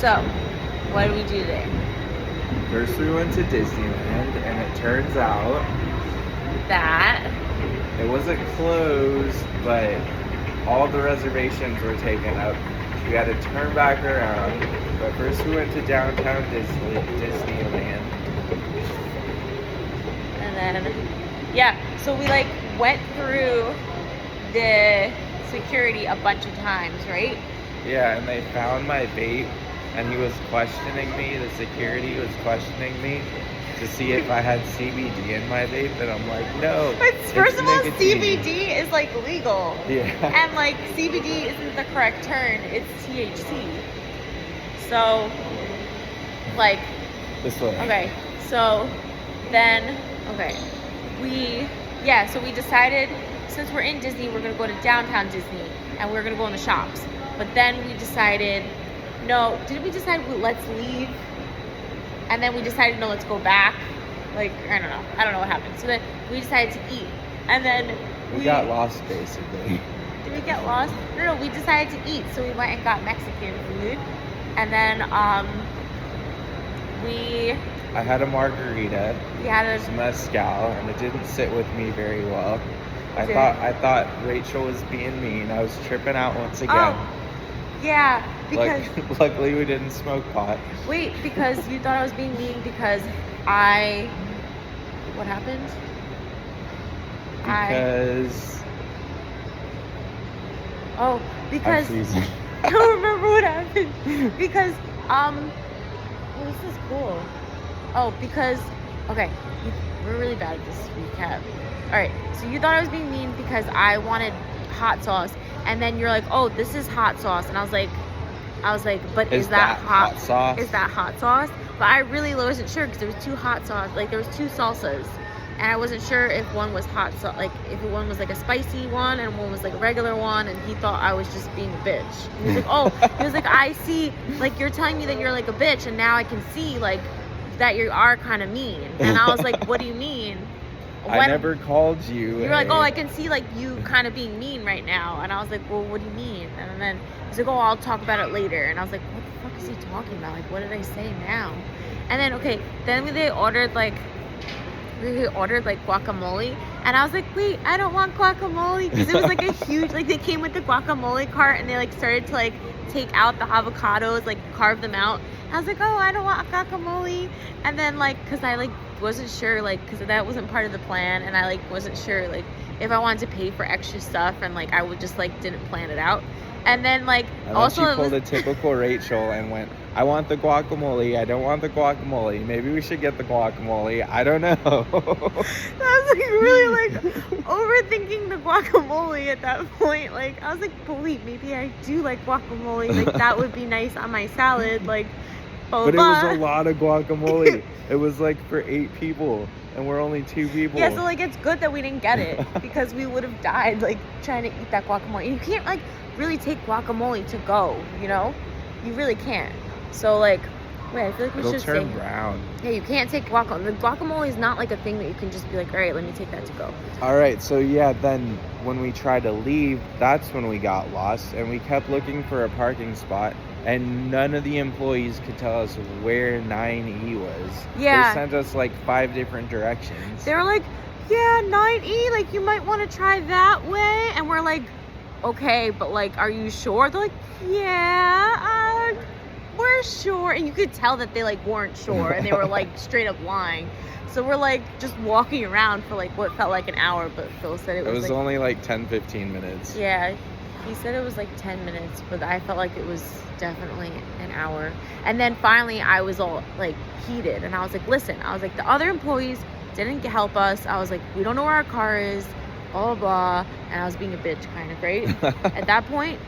So, what did we do today? First we went to Disneyland, and it turns out That it wasn't closed, but all the reservations were taken up. We had to turn back around. But first we went to downtown Disneyland. and then so we like went through the security a bunch of times, right? Yeah, and they found my vape, and he was questioning me. The security was questioning me to see if I had CBD in my vape, and I'm like, no. But first of all, nicotine. CBD is like legal. Yeah. And like CBD isn't the correct term, it's THC. So like This way. okay, so then so we decided since we're in Disney, we're gonna go to downtown Disney and we're gonna go in the shops. But then we decided, no, didn't we decide let's leave? And then we decided, no, let's go back. Like, I don't know what happened. So then we decided to eat. And then We got lost, basically. Did we get lost? No, we decided to eat. So we went and got Mexican food. And then I had a margarita, we had some mezcal, and it didn't sit with me very well. I Okay. thought Rachel was being mean. I was tripping out once again. Oh, yeah, because Luckily we didn't smoke pot. wait, because you thought I was being mean because what happened? Because I'm because freezing. I don't remember what happened. Because this is cool. Because we're really bad at this recap. All right, so you thought I was being mean because I wanted hot sauce, and then you're like, oh, this is hot sauce, and I was like, but is that hot sauce? Is that hot sauce? But I really wasn't sure because there was two hot sauce, like there was two salsas, and I wasn't sure if one was hot sauce, like if one was like a spicy one and one was like a regular one, and he thought I was just being a bitch. And he was like, I see, like you're telling me that you're like a bitch, and now I can see like that you are kind of mean. And I was like, what do you mean? I never called you. You were like, oh, I can see like you kind of being mean right now. And I was like, well, what do you mean? And then he's like, oh, I'll talk about it later. And I was like, what the fuck is he talking about? Like, what did I say now? And then they ordered like guacamole, and I was like, wait, I don't want guacamole, because it was like a huge, like they came with the guacamole cart, and they like started to like take out the avocados, like carve them out. I was like, oh, I don't want guacamole. And then like, because I like wasn't sure, like, because that wasn't part of the plan, and I like wasn't sure like if I wanted to pay for extra stuff, and like I would just like didn't plan it out. And then like and also she pulled a typical Rachel and went, I want the guacamole, I don't want the guacamole, maybe we should get the guacamole, I don't know. I was like really like overthinking the guacamole at that point. Like I was like, but wait, maybe I do like guacamole, like that would be nice on my salad, like blah, But blah. it was a lot of guacamole. It was like for 8 people, and we're only 2 people. Yeah, so like it's good that we didn't get it, because we would have died like trying to eat that guacamole. And you can't like really take guacamole to go, you know? You really can't. So like, wait, I feel like we It'll should turn say brown. Yeah, you can't take guacamole. The guacamole is not like a thing that you can just be like, all right, let me take that to go. All right, so yeah, then when we tried to leave, that's when we got lost, and we kept looking for a parking spot, and none of the employees could tell us where 9E was. Yeah. They sent us like 5 different directions. They were like, yeah, 9E, like you might want to try that way. And we're like, okay, but like, are you sure? They're like, yeah, we're sure. And you could tell that they like weren't sure, and they were like straight up lying. So we're like just walking around for like what felt like an hour, but Phil said it was like, only like 10-15 minutes. yeah, he said it was like 10 minutes, but I felt like it was definitely an hour. And then finally I was all like heated, and I was like, listen, I was like, the other employees didn't help us. I was like, we don't know where our car is, blah, blah, blah. And I was being a bitch kind of, right? At that point.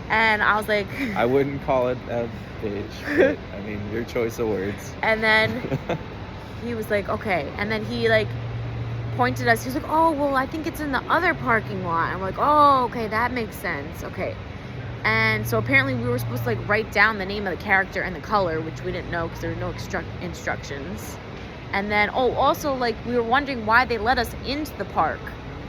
And I was like... I wouldn't call it a bitch, but I mean, your choice of words. And then he was like, okay. And then he like pointed us. He was like, oh, well, I think it's in the other parking lot. I'm like, oh, okay, that makes sense. Okay. And so apparently we were supposed to like write down the name of the character and the color, which we didn't know because there were no instructions. And then, also like we were wondering why they let us into the park.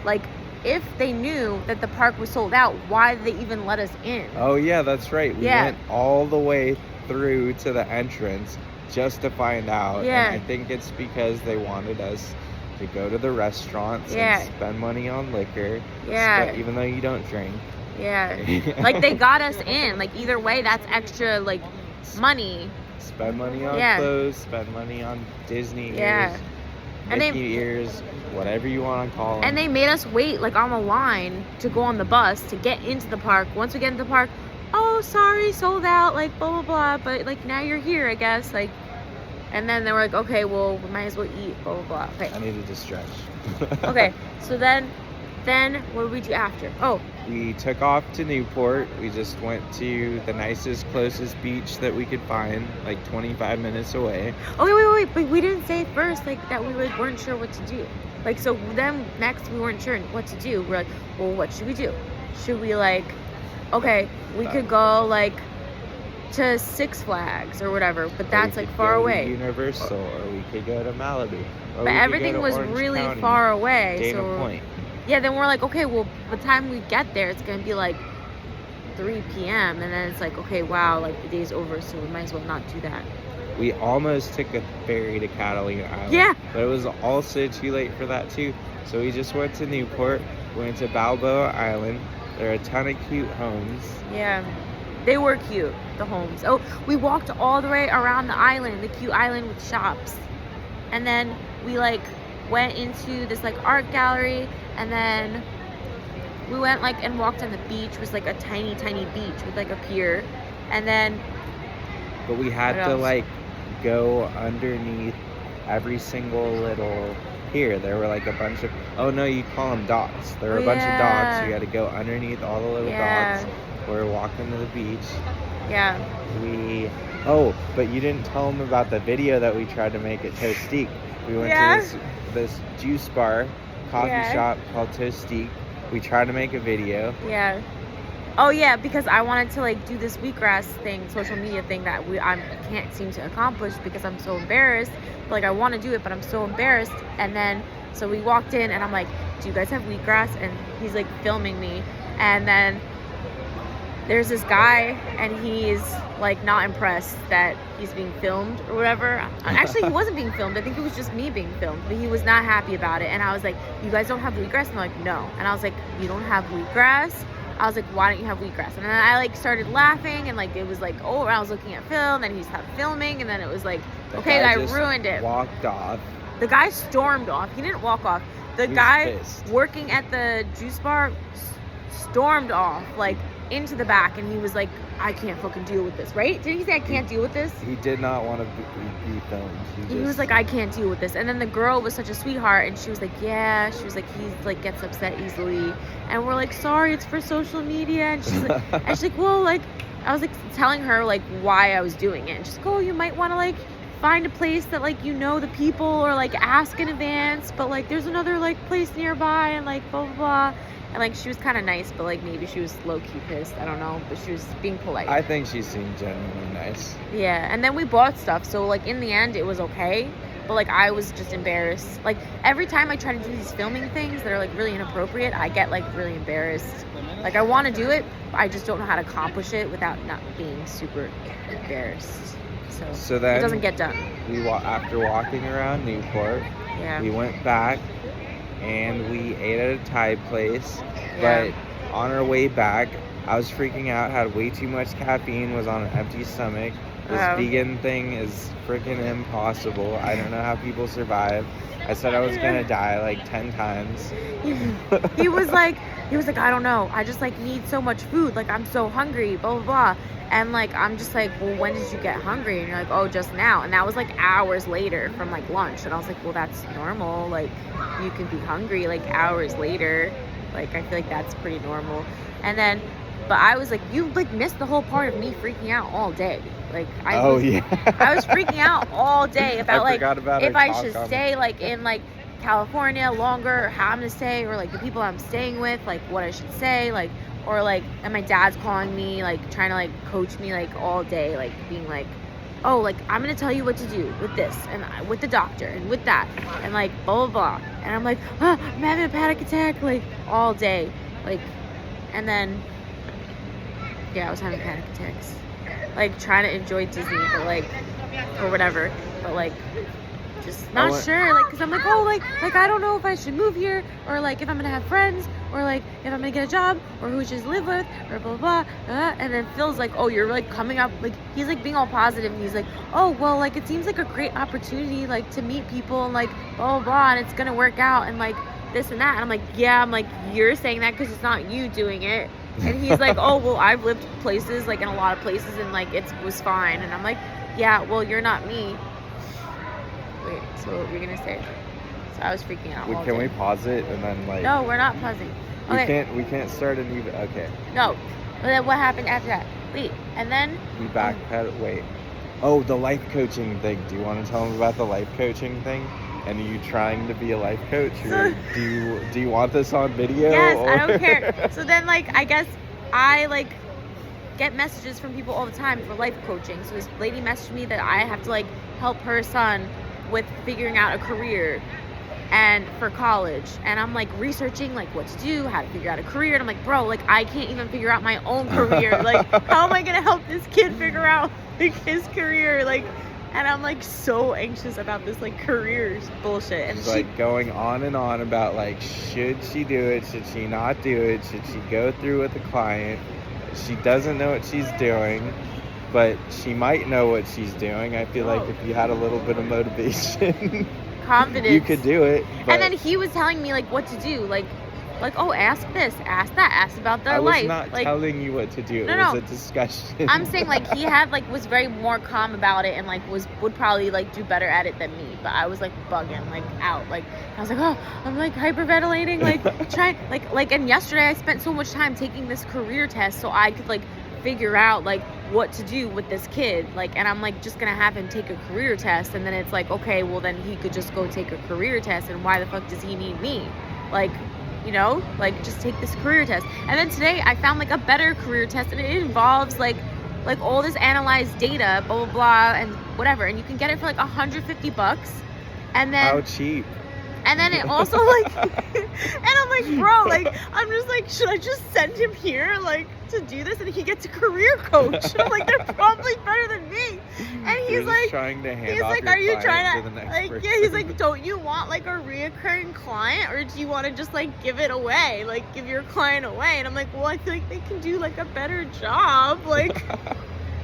Like if they knew that the park was sold out, why did they even let us in? Oh yeah, that's right. We Yeah. went all the way through to the entrance just to find out. Yeah. And I think it's because they wanted us to go to the restaurants Yeah. and spend money on liquor. Yeah. Even though you don't drink. Yeah. Like, they got us in. Like, either way, that's extra, like, money. Spend money on Yeah. clothes, spend money on Disney Yeah. ears, And Mickey ears, whatever you want to call them. And they made us wait, like, on the line to go on the bus to get into the park. Once we get into the park, oh, sorry, sold out, like, blah, blah, blah. But, like, now you're here, I guess. Like, and then they were like, okay, well, we might as well eat, blah, blah, blah. Okay. I needed to stretch. Okay, so then what did we do after? Oh, We took off to Newport. We just went to the nicest, closest beach that we could find, like 25 minutes away. oh, wait, but we didn't say first, like, that we like weren't sure what to do. Like, so then next we weren't sure what to do. We're like, well, what should we do? Should we, like, okay, we could go, like, to Six Flags or whatever, but that's, like, far away. Universal, or we could go to Malibu. Or But everything was really far away. Dana so Point. yeah, then we're like, okay, well, by the time we get there, it's gonna be like 3 p.m. and then it's like, okay, wow, like the day's over, so we might as well not do that. We almost took a ferry to Catalina Island. Yeah. But it was also too late for that too. So we just went to Newport, went to Balboa Island. There are a ton of cute homes. Yeah, they were cute, the homes. Oh, we walked all the way around the island, the cute island with shops, and then we like went into this like art gallery, and then we went like and walked on the beach. It was like a tiny beach with like a pier, and then But we had What to else? like go underneath every single little pier. There were like a bunch of, oh no, you call them docks. There were a bunch of docks. Yeah. You had to go underneath all the little Yeah. docks. We were walking to the beach. yeah, But you didn't tell them about the video that we tried to make at Toastique. We went Yeah. to this juice bar, coffee Yeah. shop called Toastique. We tried to make a video. yeah. Oh yeah, because I wanted to like do this wheatgrass thing, social media thing that I can't seem to accomplish because I'm so embarrassed. Like, I want to do it, but I'm so embarrassed. And then so we walked in, and I'm like, "Do you guys have wheatgrass?" And he's like filming me, and then there's this guy, and he's like not impressed that he's being filmed or whatever. Actually, he wasn't being filmed. I think it was just me being filmed, but he was not happy about it. And I was like, "You guys don't have wheatgrass?" And they're like, "No." And I was like, "You don't have wheatgrass?" I was like, "Why don't you have wheatgrass?" And then I like started laughing, and like it was like, oh, I was looking at Phil, and then he stopped filming, and then it was like, The okay, guy I just ruined it. Walked off. The guy stormed off. He didn't walk off. The He was guy pissed. working at the juice bar stormed off, like into the back, and he was like, "I can't fucking deal with this," right? Didn't he say, "I can't deal with this"? He did not want to be filmed. He was like, "I can't deal with this." And then the girl was such a sweetheart, and she was like, "Yeah." She was like, "He's like gets upset easily," and we're like, "Sorry, it's for social media." And she's like, "Well, like," I was like telling her like why I was doing it, and she's like, "Oh, you might want to like find a place that like you know the people, or like ask in advance, but like there's another like place nearby, and like blah blah blah." And like she was kind of nice, but like maybe she was low-key pissed, I don't know, but she was being polite. I think she seemed genuinely nice. Yeah, and then we bought stuff, so like in the end it was okay, but like I was just embarrassed. Like every time I try to do these filming things that are like really inappropriate, I get like really embarrassed. Like I want to do it, but I just don't know how to accomplish it without not being super embarrassed. So then it doesn't get done. After walking around Newport, Yeah. we went back and we ate at a Thai place. Yeah. But on our way back, I was freaking out, had way too much caffeine, was on an empty stomach. This Oh. vegan thing is freaking impossible. I don't know how people survive. I said I was gonna die like 10 times. he was like, I don't know. I just like need so much food. Like I'm so hungry, blah, blah, blah. And like, I'm just like, well, when did you get hungry? And you're like, oh, just now. And that was like hours later from like lunch. And I was like, well, that's normal. Like you can be hungry like hours later. Like, I feel like that's pretty normal. And then, but I was like, you like missed the whole part of me freaking out all day. Like I was freaking out all day about like if I should stay like in like California longer, or how I'm gonna stay, or like the people I'm staying with, like what I should say, like, or like, and my dad's calling me, like trying to like coach me like all day, like being like, oh, like, I'm gonna tell you what to do with this, and with the doctor, and with that, and like, blah, blah, blah. And I'm like, I'm having a panic attack, like, all day. Like, and then, yeah, I was having panic attacks. Like, trying to enjoy Disney, but like, or whatever, but like, just not sure, like, because I'm like, oh, like I don't know if I should move here, or like if I'm gonna have friends, or like if I'm gonna get a job, or who should live with, or blah blah blah. And then Phil's like, oh, you're like coming up, like he's like being all positive, and he's like, oh, well, like it seems like a great opportunity, like to meet people, and like blah blah blah, and it's gonna work out, and like this and that. And I'm like, yeah, I'm like, you're saying that because it's not you doing it. And he's like, oh, well, I've lived places, like in a lot of places, and like it was fine. And I'm like, yeah, well, you're not me. Wait, so what were you gonna say? So I was freaking out. Can we pause it and then like? No, we're not pausing. Okay. We can't start a new. Okay. No. But then what happened after that? Wait, and then. We backpedaled. Wait. Oh, the life coaching thing. Do you want to tell them about the life coaching thing? And are you trying to be a life coach, or do you want this on video? Yes, I don't care. So then, like, I guess I like get messages from people all the time for life coaching. So this lady messaged me that I have to like help her son with figuring out a career and for college, and I'm like researching like what to do, how to figure out a career, and I'm like, bro, like I can't even figure out my own career. Like, how am I gonna help this kid figure out like his career? Like, and I'm like so anxious about this like career bullshit. And she's like going on and on about like, should she do it, should she not do it, should she go through with the client? She doesn't know what she's doing, but she might know what she's doing. I feel like if you had a little bit of motivation, confidence, you could do it. But and then he was telling me like what to do, like oh, ask this, ask that, ask about their life. I was not like, telling you what to do. It was a discussion. I'm saying like he had like was very more calm about it, and like would probably like do better at it than me. But I was like bugging, like out, like I was like, oh, I'm like hyperventilating, like trying like. And yesterday I spent so much time taking this career test so I could like figure out like what to do with this kid, like, and I'm like just gonna have him take a career test, and then it's like, okay, well then he could just go take a career test, and why the fuck does he need me? Like, you know, like just take this career test. And then today I found like a better career test, and it involves like all this analyzed data, blah blah blah, and whatever, and you can get it for like $150, and then how cheap. And then it also like, and I'm like, bro, like, I'm just like, should I just send him here, like, to do this, and he gets a career coach? I'm like, they're probably better than me. And he's like, trying to hand he's off like, your are you client trying to to, the next like, person? yeah, he's like, don't you want like a reoccurring client, or do you want to just like give it away, like give your client away? And I'm like, well, I feel like they can do like a better job, like.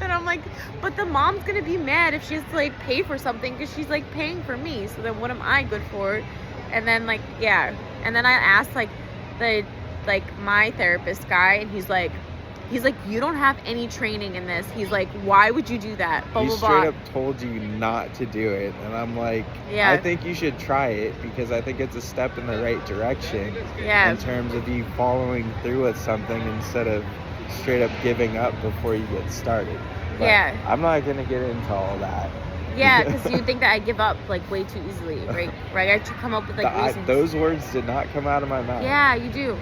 And I'm like, but the mom's gonna be mad if she has to like pay for something because she's like paying for me. So then what am I good for? And then like, yeah. And then I asked like my therapist guy, and he's like, you don't have any training in this. He's like, why would you do that? Blah, he blah, straight blah. up told you not to do it. And I'm like, yeah. I think you should try it because I think it's a step in the right direction. Yeah. In terms of you following through with something instead of straight up giving up before you get started. But yeah. I'm not going to get into all that. Yeah, because you think that I give up like way too easily, right? Right? I come up with like reasons. Those words did not come out of my mouth. Yeah, you do.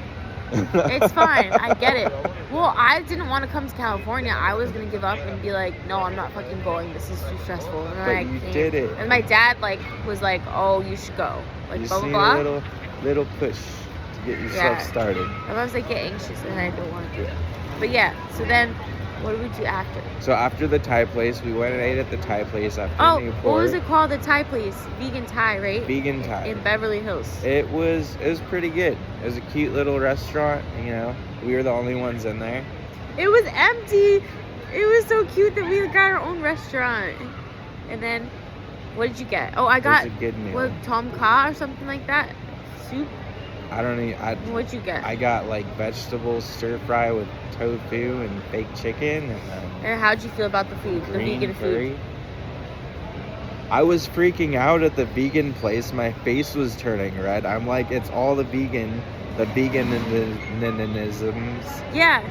It's fine. I get it. Well, I didn't want to come to California. I was gonna give up and be like, no, I'm not fucking going. This is too stressful. And but you did it. And my dad like was like, oh, you should go. Like you blah blah blah. blah. Little push to get yourself started. And I was like, get anxious, and I don't want to do it. But yeah. So then. What did we do after? So after the Thai place, we went and ate at the Thai place after Newport. What was it called? The Thai place, Vegan Thai, right? Vegan Thai in Beverly Hills. It was pretty good. It was a cute little restaurant. You know, we were the only ones in there. It was empty. It was so cute that we got our own restaurant. And then, what did you get? Oh, I got it was a good meal. What, tom kha or something like that. Soup. I don't even. What'd you get? I got like vegetable stir fry with tofu and baked chicken, and how'd you feel about the food, the vegan curry. food? I was freaking out at the vegan place. My face was turning red. I'm like, it's all the veganisms. Yeah,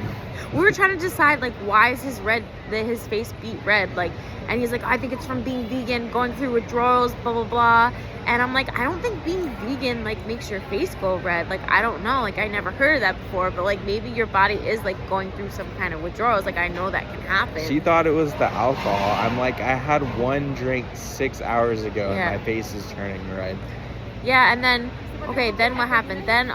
we were trying to decide like why is his face beat red, like, and he's like, I think it's from being vegan, going through withdrawals, blah blah blah. And I'm like, I don't think being vegan like makes your face go red. Like, I don't know. Like, I never heard of that before. But like, maybe your body is like going through some kind of withdrawals. Like, I know that can happen. She thought it was the alcohol. I'm like, I had one drink 6 hours ago Yeah. and my face is turning red. Yeah, and then, okay, then what happened? Then,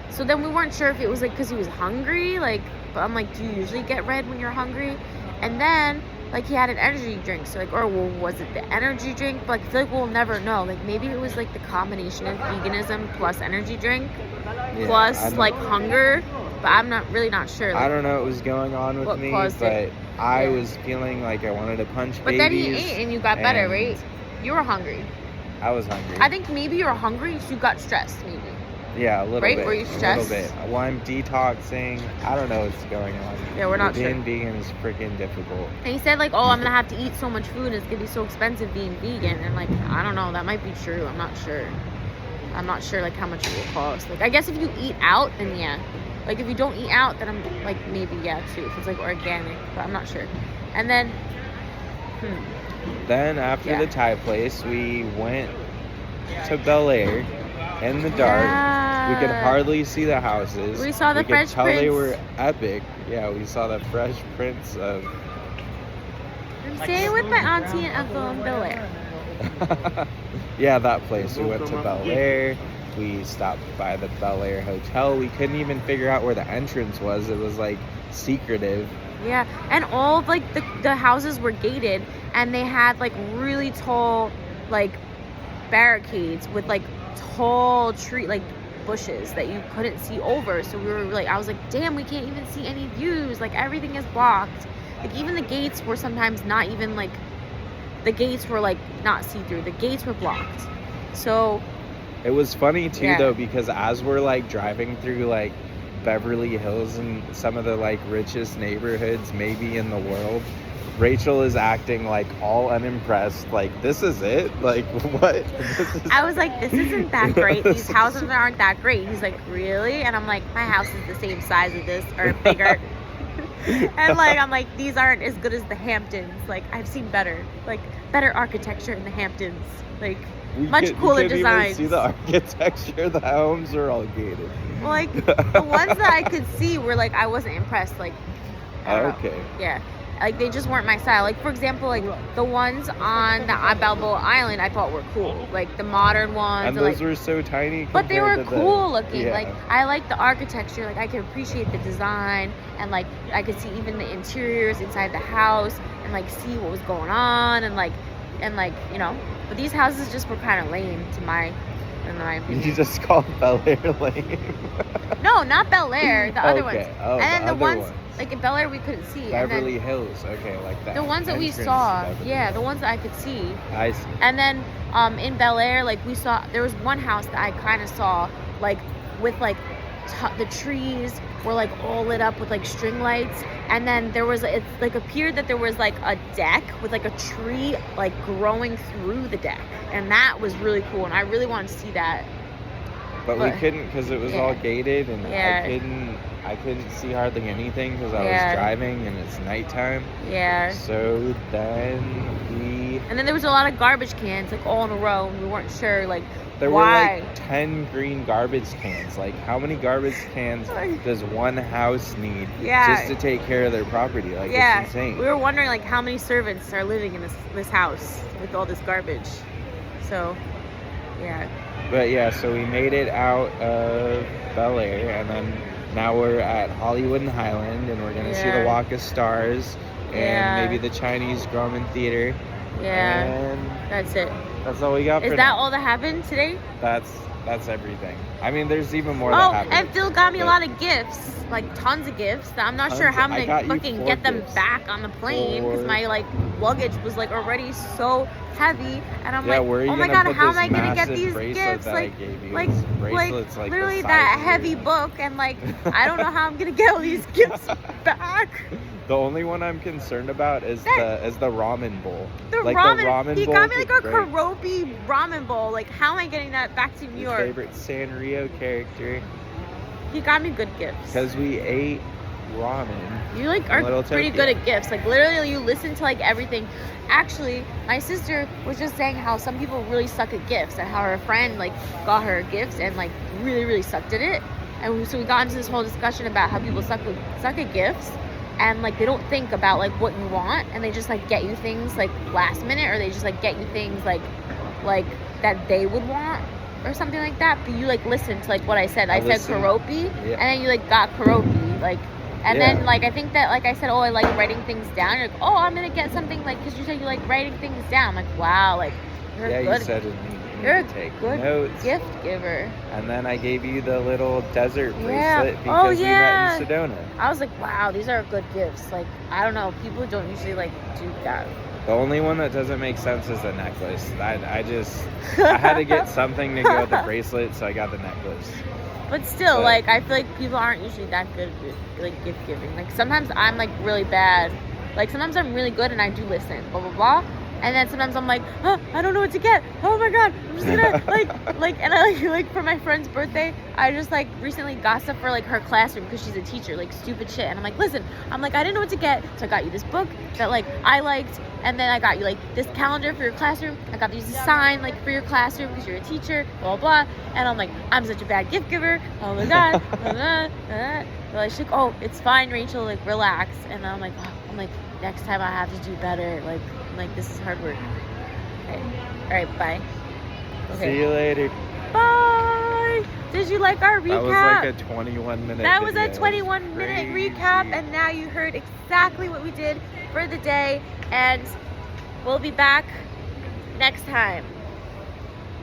so then we weren't sure if it was like because he was hungry, like, but I'm like, do you usually get red when you're hungry? And then, like, he had an energy drink, so like, or well, was it the energy drink? But like, I feel like we'll never know. Like, maybe it was like the combination of veganism plus energy drink Yeah, plus like hunger, but I'm not sure. Like, I don't know what was going on with what me, caused but it. I Yeah. was feeling like I wanted to punch but babies. then he ate and you got better, and right? You were hungry. I was hungry. I think maybe you were hungry, so you got stressed, maybe. Yeah, a little Right? bit. Were you stressed? A little bit. Well, I'm detoxing. I don't know what's going on. Yeah, we're not Being sure. vegan is freaking difficult. And he said, like, oh, I'm going to have to eat so much food. It's going to be so expensive being vegan. And, like, I don't know. That might be true. I'm not sure. I'm not sure, like, how much it will cost. Like, I guess if you eat out, then yeah. Like, if you don't eat out, then I'm, like, maybe, yeah, too. If it's, like, organic. But I'm not sure. And then, Then after Yeah. the Thai place, we went to Bel Air in the dark. We could Yeah. hardly see the houses. We saw the we Fresh could tell they Prince. were epic. Yeah, we saw the Fresh Prince of. I'm staying with my auntie and uncle in Bel Air. Yeah, that place. We went to Bel Air. We stopped by the Bel Air Hotel. We couldn't even figure out where the entrance was. It was like secretive. Yeah, and all of, like, the houses were gated, and they had, like, really tall, like, barricades with, like, tall tree, like, bushes that you couldn't see over. So we were like, I was like, damn, we can't even see any views. Like, everything is blocked. Like, even the gates were sometimes not even, like, the gates were, like, not see-through. The gates were blocked. So It was funny too, Yeah. though, because as we're like driving through like Beverly Hills and some of the like richest neighborhoods maybe in the world, Rachel is acting like all unimpressed. Like, this is it? Like, what? This is... I was like, this isn't that great. These houses aren't that great. He's like, really? And I'm like, my house is the same size as this or bigger. And like, I'm like, these aren't as good as the Hamptons. Like, I've seen better. Like, better architecture in the Hamptons. Like, much cooler you couldn't designs. even see the architecture. The homes are all gated. Well, like, the ones that I could see were like, I wasn't impressed. Like, I don't know. Okay. Yeah. Like, they just weren't my style. Like, for example, like, the ones on the Balboa Island I thought were cool. Like, the modern ones. And or, those like, were so tiny. but they were compared to cool looking. Yeah. Like, I like the architecture. Like, I could appreciate the design. And, like, I could see even the interiors inside the house. And, like, see what was going on. And, like, you know. But these houses just were kind of lame in my opinion. You just called Bel Air lame. No, not Bel Air. The other ones. Okay. Oh, and then the other ones, like, in Bel Air we couldn't see. Beverly and Hills. Okay, like that. then the ones that we entrance saw. to Beverly Yeah, Hills. the ones that I could see. I see. And then in Bel Air, like, we saw, there was one house that I kind of saw, like, with, like, the trees were, like, all lit up with, like, string lights. And then there was, it, like, appeared that there was, like, a deck with, like, a tree, like, growing through the deck. And that was really cool. And I really wanted to see that. But we couldn't because it was yeah. all gated, and Yeah. I couldn't see hardly anything because I Yeah. was driving and it's nighttime. Yeah. So then And then there was a lot of garbage cans, like, all in a row. And we weren't sure, like, there why. were like 10 green garbage cans. Like, how many garbage cans does one house need Yeah. just to take care of their property? Like, Yeah, it's insane. we were wondering, like, how many servants are living in this house with all this garbage. So, yeah. But yeah, so we made it out of Bel Air, and then now we're at Hollywood and Highland, and we're gonna see the Yeah. Walk of Stars and Yeah. maybe the Chinese Grumman Theater. Yeah, And that's it. that's all we got for Is that now. all that happened today? That's everything. I mean, there's even more that Oh, happened. and Phil got me a but- lot of gifts, like tons of gifts. That I'm not sure Tons how of- I'm I gonna got you fucking 4 get them gifts. back on the plane because 4. my, like, luggage was, like, already so heavy, and I'm Yeah, like, where are you oh my gonna god, put how am this I gonna get massive these bracelet gifts? that I Like, gave you? like, This bracelet's, like, the literally size that of heavy your- book, and like, I don't know how I'm gonna get all these gifts back. The only one I'm concerned about is the ramen bowl. The Like, ramen, the ramen he bowl got me is like a great. karopi ramen bowl. Like, how am I getting that back to New Your York? favorite Sanrio character. He got me good gifts. Because we ate ramen. You, like, in are Little pretty Tokyo. good at gifts. Like, literally, you listen to, like, everything. Actually, my sister was just saying how some people really suck at gifts, and how her friend, like, got her gifts and, like, really, really sucked at it. And so we got into this whole discussion about how people suck at gifts. and like they don't think about like what you want, and they just like get you things like last minute, or they just like get you things like that they would want or something like that. But you like listen to like what I said. I said karopi, Yeah. and then you like got karopi, like, and Yeah. then like I think that like I said, oh, I like writing things down. You're like, oh, I'm gonna get something like, because you said you like writing things down. I'm like, wow, like you're Yeah, good. you said it. You're a take good notes. gift giver. And then I gave you the little desert Yeah. bracelet Oh, because we yeah. met in Sedona. I was like, wow, these are good gifts. Like, I don't know, people don't usually like do that. The only one that doesn't make sense is the necklace. I had to get something to go with the bracelet, so I got the necklace. But still, But- like, I feel like people aren't usually that good with like gift giving. Like, sometimes I'm like really bad. Like, sometimes I'm really good and I do listen, blah blah blah. And then sometimes I'm like, oh, I don't know what to get. Oh my god, I'm just gonna like, and I like for my friend's birthday, I just like recently got stuff for like her classroom because she's a teacher, like stupid shit. And I'm like, listen, I didn't know what to get, so I got you this book that like I liked, and then I got you like this calendar for your classroom. I got you this sign like for your classroom because you're a teacher, blah blah blah. And I'm like, I'm such a bad gift giver. Oh my god. Like, she's like, oh, it's fine, Rachel. Like, relax. And I'm like, next time I have to do better. Like this is hard work. Okay. All right. Bye. See you later. Bye. Did you like our recap? That was like a 21-minute That was a video. 21-minute Crazy. recap, and now you heard exactly what we did for the day, and we'll be back next time.